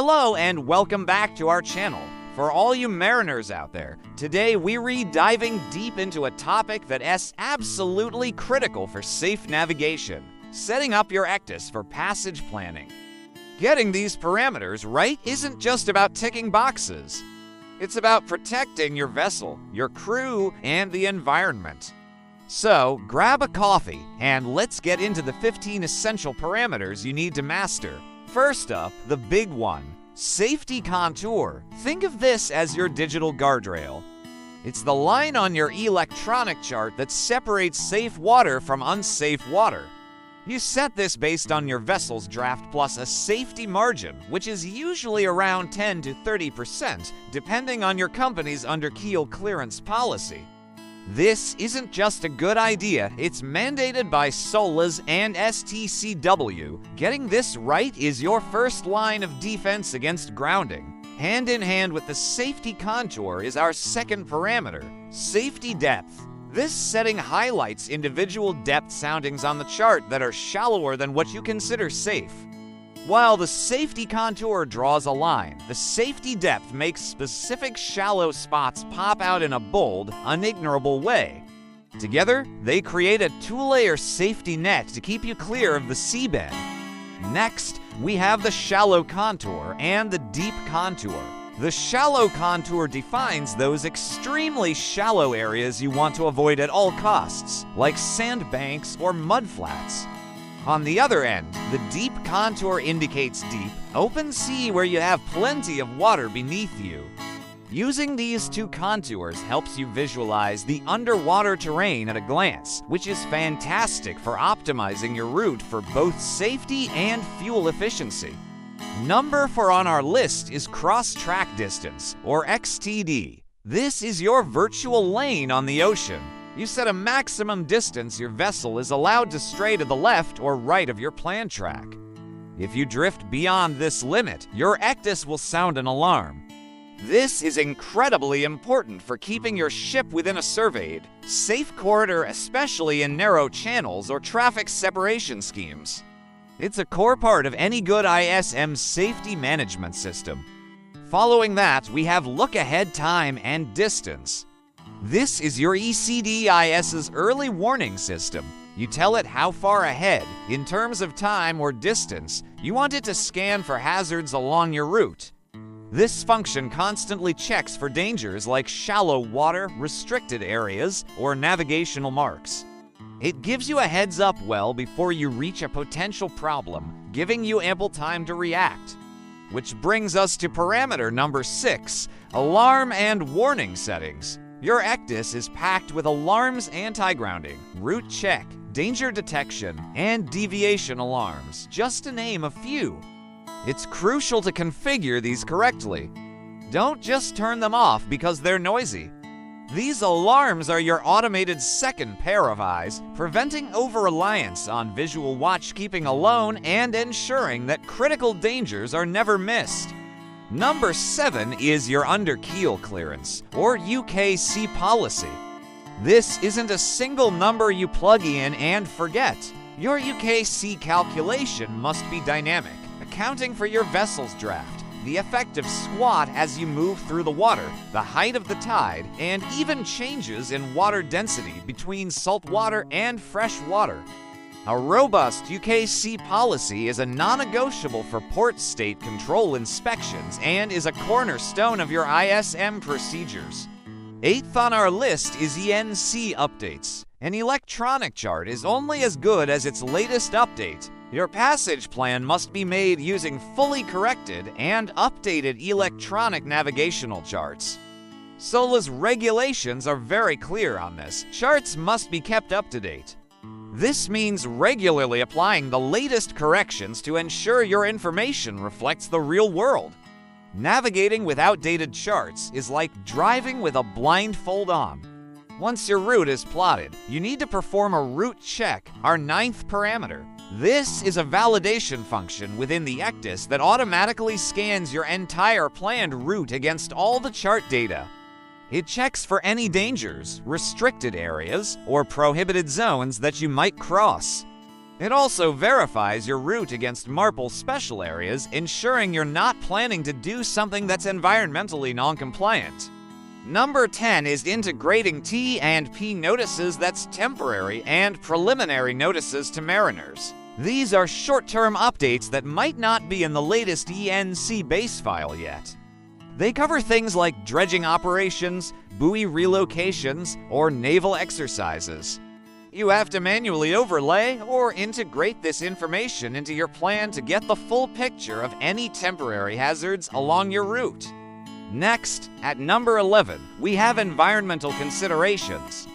Hello and welcome back to our channel. For all you mariners out there, today we're diving deep into a topic that is absolutely critical for safe navigation, setting up your ECDIS for passage planning. Getting these parameters right isn't just about ticking boxes. It's about protecting your vessel, your crew, and the environment. So, grab a coffee and let's get into the 15 essential parameters you need to master. First up, the big one, safety contour. Think of this as your digital guardrail. It's the line on your electronic chart that separates safe water from unsafe water. You set this based on your vessel's draft plus a safety margin, which is usually around 10 to 30%, depending on your company's under-keel clearance policy. This isn't just a good idea, it's mandated by SOLAS and STCW. Getting this right is your first line of defense against grounding. Hand in hand with the safety contour is our second parameter, safety depth. This setting highlights individual depth soundings on the chart that are shallower than what you consider safe. While the safety contour draws a line, the safety depth makes specific shallow spots pop out in a bold, unignorable way. Together, they create a two-layer safety net to keep you clear of the seabed. Next, we have the shallow contour and the deep contour. The shallow contour defines those extremely shallow areas you want to avoid at all costs, like sandbanks or mudflats. On the other end, the deep contour indicates deep, open sea where you have plenty of water beneath you. Using these two contours helps you visualize the underwater terrain at a glance, which is fantastic for optimizing your route for both safety and fuel efficiency. Number 4 on our list is cross-track distance, or XTD. This is your virtual lane on the ocean. You set a maximum distance your vessel is allowed to stray to the left or right of your plan track. If you drift beyond this limit, your ECDIS will sound an alarm. This is incredibly important for keeping your ship within a surveyed, safe corridor, especially in narrow channels or traffic separation schemes. It's a core part of any good ISM safety management system. Following that, we have look-ahead time and distance. This is your ECDIS's early warning system. You tell it how far ahead, in terms of time or distance, you want it to scan for hazards along your route. This function constantly checks for dangers like shallow water, restricted areas, or navigational marks. It gives you a heads up well before you reach a potential problem, giving you ample time to react. Which brings us to parameter number 6, alarm and warning settings. Your ECDIS is packed with alarms, anti-grounding, route check, danger detection, and deviation alarms, just to name a few. It's crucial to configure these correctly. Don't just turn them off because they're noisy. These alarms are your automated second pair of eyes, preventing over-reliance on visual watchkeeping alone and ensuring that critical dangers are never missed. Number 7 is your under-keel clearance, or UKC policy. This isn't a single number you plug in and forget. Your UKC calculation must be dynamic, accounting for your vessel's draft, the effective squat as you move through the water, the height of the tide, and even changes in water density between salt water and fresh water. A robust UKC policy is a non-negotiable for port state control inspections and is a cornerstone of your ISM procedures. 8th on our list is ENC updates. An electronic chart is only as good as its latest update. Your passage plan must be made using fully corrected and updated electronic navigational charts. SOLAS regulations are very clear on this. Charts must be kept up to date. This means regularly applying the latest corrections to ensure your information reflects the real world. Navigating with outdated charts is like driving with a blindfold on. Once your route is plotted, you need to perform a route check, our 9th parameter. This is a validation function within the ECDIS that automatically scans your entire planned route against all the chart data. It checks for any dangers, restricted areas, or prohibited zones that you might cross. It also verifies your route against MARPL special areas, ensuring you're not planning to do something that's environmentally non-compliant. Number 10 is integrating T and P notices that's temporary and preliminary notices to mariners. These are short-term updates that might not be in the latest ENC base file yet. They cover things like dredging operations, buoy relocations, or naval exercises. You have to manually overlay or integrate this information into your plan to get the full picture of any temporary hazards along your route. Next, at number 11, we have environmental considerations.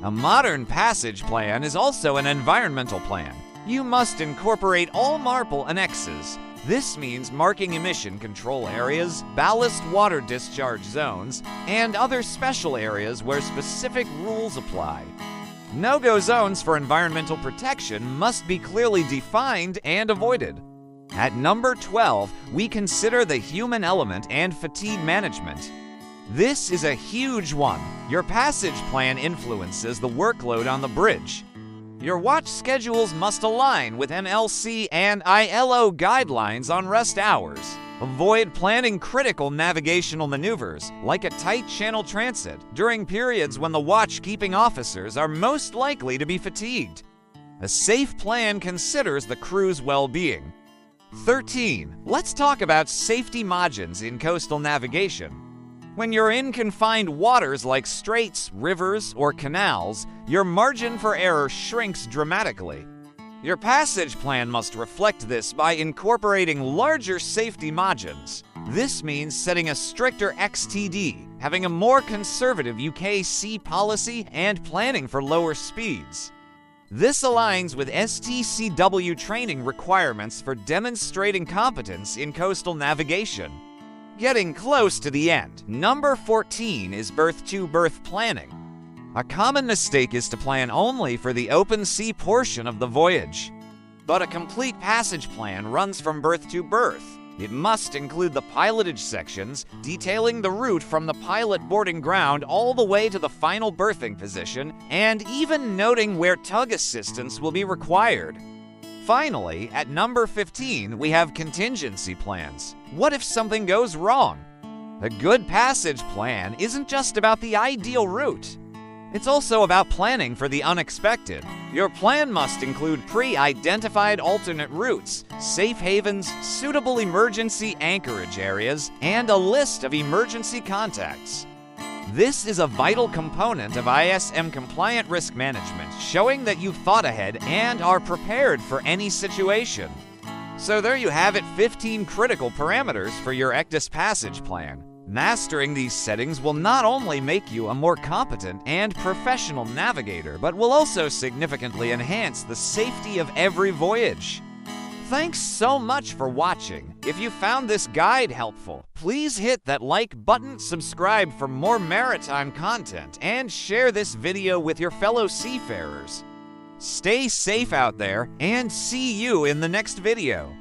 A modern passage plan is also an environmental plan. You must incorporate all MARPL annexes. This means marking emission control areas, ballast water discharge zones, and other special areas where specific rules apply. No-go zones for environmental protection must be clearly defined and avoided. At number 12, we consider the human element and fatigue management. This is a huge one. Your passage plan influences the workload on the bridge. Your watch schedules must align with MLC and ILO guidelines on rest hours. Avoid planning critical navigational maneuvers, like a tight channel transit, during periods when the watch-keeping officers are most likely to be fatigued. A safe plan considers the crew's well-being. 13. Let's talk about safety margins in coastal navigation. When you're in confined waters like straits, rivers, or canals, your margin for error shrinks dramatically. Your passage plan must reflect this by incorporating larger safety margins. This means setting a stricter XTD, having a more conservative UKC policy, and planning for lower speeds. This aligns with STCW training requirements for demonstrating competence in coastal navigation. Getting close to the end, number 14 is berth-to-berth planning. A common mistake is to plan only for the open sea portion of the voyage. But a complete passage plan runs from berth to berth. It must include the pilotage sections, detailing the route from the pilot boarding ground all the way to the final berthing position, and even noting where tug assistance will be required. Finally, at number 15, we have contingency plans. What if something goes wrong? A good passage plan isn't just about the ideal route. It's also about planning for the unexpected. Your plan must include pre-identified alternate routes, safe havens, suitable emergency anchorage areas, and a list of emergency contacts. This is a vital component of ISM-compliant risk management, showing that you've thought ahead and are prepared for any situation. So there you have it, 15 critical parameters for your ECDIS passage plan. Mastering these settings will not only make you a more competent and professional navigator, but will also significantly enhance the safety of every voyage. Thanks so much for watching. If you found this guide helpful, please hit that like button, subscribe for more maritime content, and share this video with your fellow seafarers. Stay safe out there, and see you in the next video.